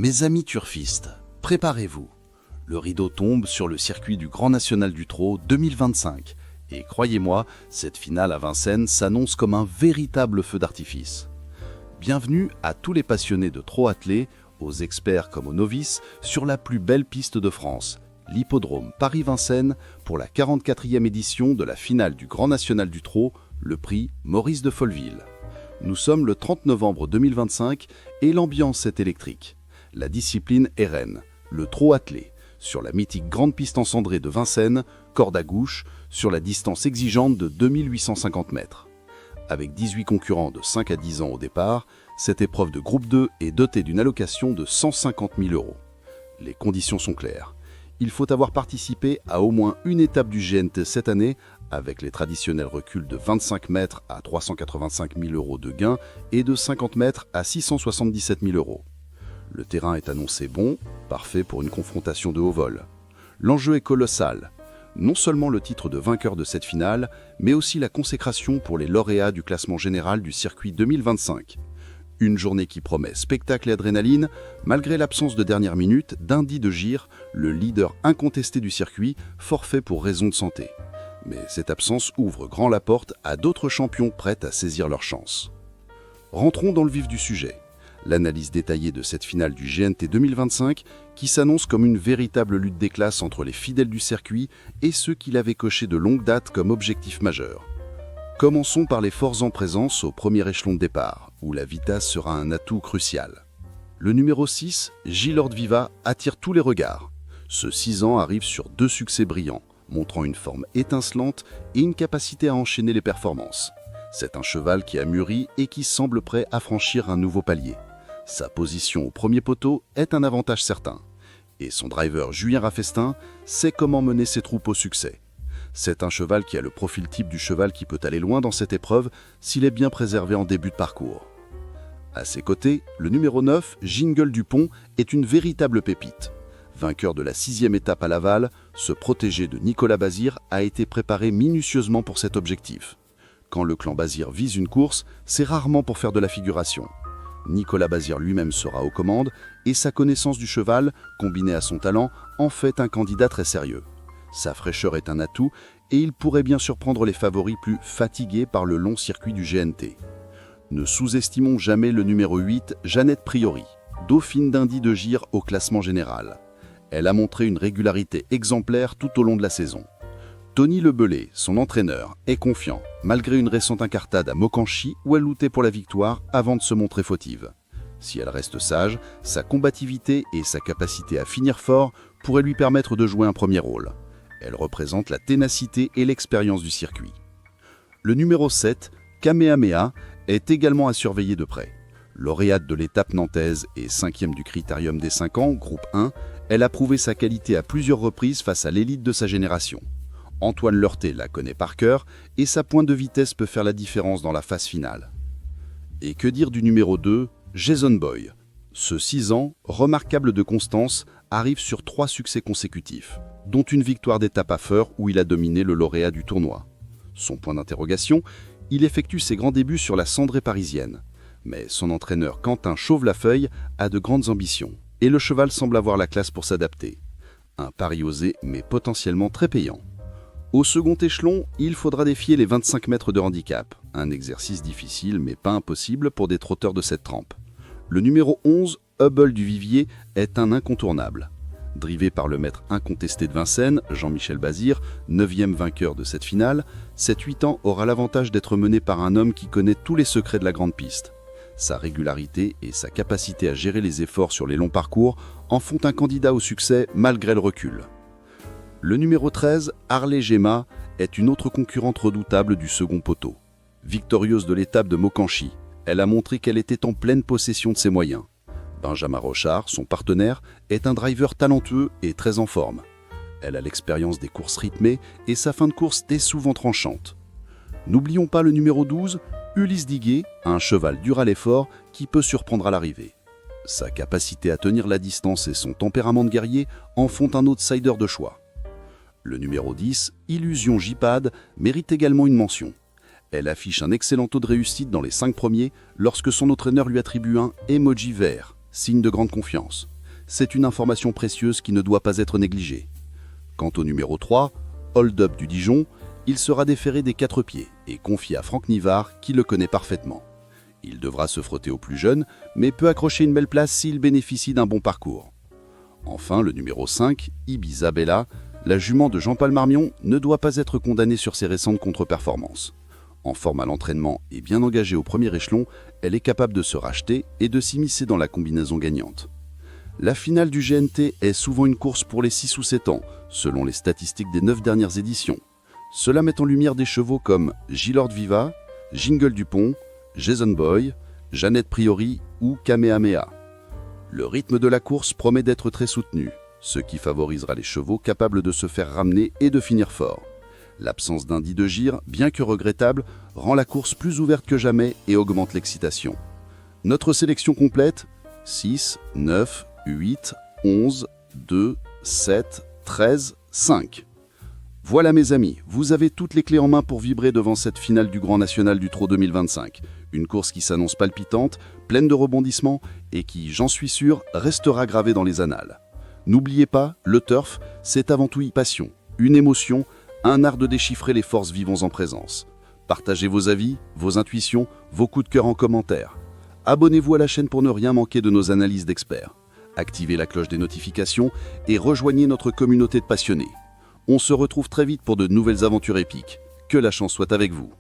Mes amis turfistes, préparez-vous. Le rideau tombe sur le circuit du Grand National du Trot 2025. Et croyez-moi, cette finale à Vincennes s'annonce comme un véritable feu d'artifice. Bienvenue à tous les passionnés de trot attelé, aux experts comme aux novices, sur la plus belle piste de France, l'hippodrome Paris-Vincennes, pour la 44e édition de la finale du Grand National du Trot, le prix Maurice de Folleville. Nous sommes le 30 novembre 2025 et l'ambiance est électrique. La discipline est reine, le trot attelé, sur la mythique grande piste encendrée de Vincennes, corde à gauche, sur la distance exigeante de 2850 mètres. Avec 18 concurrents de 5 à 10 ans au départ, cette épreuve de groupe 2 est dotée d'une allocation de 150 000 €. Les conditions sont claires. Il faut avoir participé à au moins une étape du GNT cette année, avec les traditionnels reculs de 25 mètres à 385 000 € de gains et de 50 mètres à 677 000 €. Le terrain est annoncé bon, parfait pour une confrontation de haut vol. L'enjeu est colossal. Non seulement le titre de vainqueur de cette finale, mais aussi la consécration pour les lauréats du classement général du circuit 2025. Une journée qui promet spectacle et adrénaline, malgré l'absence de dernière minute d'Indy de Gire, le leader incontesté du circuit, forfait pour raison de santé. Mais cette absence ouvre grand la porte à d'autres champions prêts à saisir leur chance. Rentrons dans le vif du sujet. L'analyse détaillée de cette finale du GNT 2025 qui s'annonce comme une véritable lutte des classes entre les fidèles du circuit et ceux qui l'avaient coché de longue date comme objectif majeur. Commençons par les forts en présence au premier échelon de départ, où la vitesse sera un atout crucial. Le numéro 6, J-Lord Viva, attire tous les regards. Ce 6 ans arrive sur 2 succès brillants, montrant une forme étincelante et une capacité à enchaîner les performances. C'est un cheval qui a mûri et qui semble prêt à franchir un nouveau palier. Sa position au premier poteau est un avantage certain. Et son driver Julien Raffestin sait comment mener ses troupes au succès. C'est un cheval qui a le profil type du cheval qui peut aller loin dans cette épreuve s'il est bien préservé en début de parcours. À ses côtés, le numéro 9, Jingle Dupont, est une véritable pépite. Vainqueur de la 6e étape à Laval, ce protégé de Nicolas Bazir a été préparé minutieusement pour cet objectif. Quand le clan Bazir vise une course, c'est rarement pour faire de la figuration. Nicolas Bazir lui-même sera aux commandes et sa connaissance du cheval, combinée à son talent, en fait un candidat très sérieux. Sa fraîcheur est un atout et il pourrait bien surprendre les favoris plus fatigués par le long circuit du GNT. Ne sous-estimons jamais le numéro 8, Jeannette Priori, dauphine d'Indy de Gire au classement général. Elle a montré une régularité exemplaire tout au long de la saison. Tony Lebellet, son entraîneur, est confiant, malgré une récente incartade à Mokanchy où elle luttait pour la victoire avant de se montrer fautive. Si elle reste sage, sa combativité et sa capacité à finir fort pourraient lui permettre de jouer un premier rôle. Elle représente la ténacité et l'expérience du circuit. Le numéro 7, Kamehameha, est également à surveiller de près. Lauréate de l'étape nantaise et 5e du Critérium des 5 ans, groupe 1, elle a prouvé sa qualité à plusieurs reprises face à l'élite de sa génération. Antoine Leurtet la connaît par cœur et sa pointe de vitesse peut faire la différence dans la phase finale. Et que dire du numéro 2, Jason Boy. Ce 6 ans, remarquable de constance, arrive sur 3 succès consécutifs, dont une victoire d'étape à Feur où il a dominé le lauréat du tournoi. Son point d'interrogation, il effectue ses grands débuts sur la cendrée parisienne. Mais son entraîneur Quentin Chauve-Lafeuille a de grandes ambitions et le cheval semble avoir la classe pour s'adapter. Un pari osé mais potentiellement très payant. Au second échelon, il faudra défier les 25 mètres de handicap, un exercice difficile mais pas impossible pour des trotteurs de cette trempe. Le numéro 11, Hubble du Vivier, est un incontournable. Drivé par le maître incontesté de Vincennes, Jean-Michel Bazir, 9e vainqueur de cette finale, cet 8 ans aura l'avantage d'être mené par un homme qui connaît tous les secrets de la grande piste. Sa régularité et sa capacité à gérer les efforts sur les longs parcours en font un candidat au succès malgré le recul. Le numéro 13, Harley Gemma, est une autre concurrente redoutable du second poteau. Victorieuse de l'étape de Mokanchy, elle a montré qu'elle était en pleine possession de ses moyens. Benjamin Rochard, son partenaire, est un driver talentueux et très en forme. Elle a l'expérience des courses rythmées et sa fin de course est souvent tranchante. N'oublions pas le numéro 12, Ulysse Diguet, un cheval dur à l'effort qui peut surprendre à l'arrivée. Sa capacité à tenir la distance et son tempérament de guerrier en font un outsider de choix. Le numéro 10, Illusion J-Pad, mérite également une mention. Elle affiche un excellent taux de réussite dans les 5 premiers lorsque son entraîneur lui attribue un emoji vert, signe de grande confiance. C'est une information précieuse qui ne doit pas être négligée. Quant au numéro 3, Hold Up du Dijon, il sera déféré des 4 pieds et confié à Franck Nivard qui le connaît parfaitement. Il devra se frotter aux plus jeunes, mais peut accrocher une belle place s'il bénéficie d'un bon parcours. Enfin, le numéro 5, Ibiza Bella, la jument de Jean-Paul Marmion, ne doit pas être condamnée sur ses récentes contre-performances. En forme à l'entraînement et bien engagée au premier échelon, elle est capable de se racheter et de s'immiscer dans la combinaison gagnante. La finale du GNT est souvent une course pour les 6 ou 7 ans, selon les statistiques des 9 dernières éditions. Cela met en lumière des chevaux comme Gilord Viva, Jingle Dupont, Jason Boy, Jeannette Priori ou Kamehameha. Le rythme de la course promet d'être très soutenu, ce qui favorisera les chevaux capables de se faire ramener et de finir fort. L'absence d'indice de gire, bien que regrettable, rend la course plus ouverte que jamais et augmente l'excitation. Notre sélection complète 6, 9, 8, 11, 2, 7, 13, 5. Voilà mes amis, vous avez toutes les clés en main pour vibrer devant cette finale du Grand National du Trot 2025. Une course qui s'annonce palpitante, pleine de rebondissements et qui, j'en suis sûr, restera gravée dans les annales. N'oubliez pas, le turf, c'est avant tout une passion, une émotion, un art de déchiffrer les forces vivantes en présence. Partagez vos avis, vos intuitions, vos coups de cœur en commentaire. Abonnez-vous à la chaîne pour ne rien manquer de nos analyses d'experts. Activez la cloche des notifications et rejoignez notre communauté de passionnés. On se retrouve très vite pour de nouvelles aventures épiques. Que la chance soit avec vous.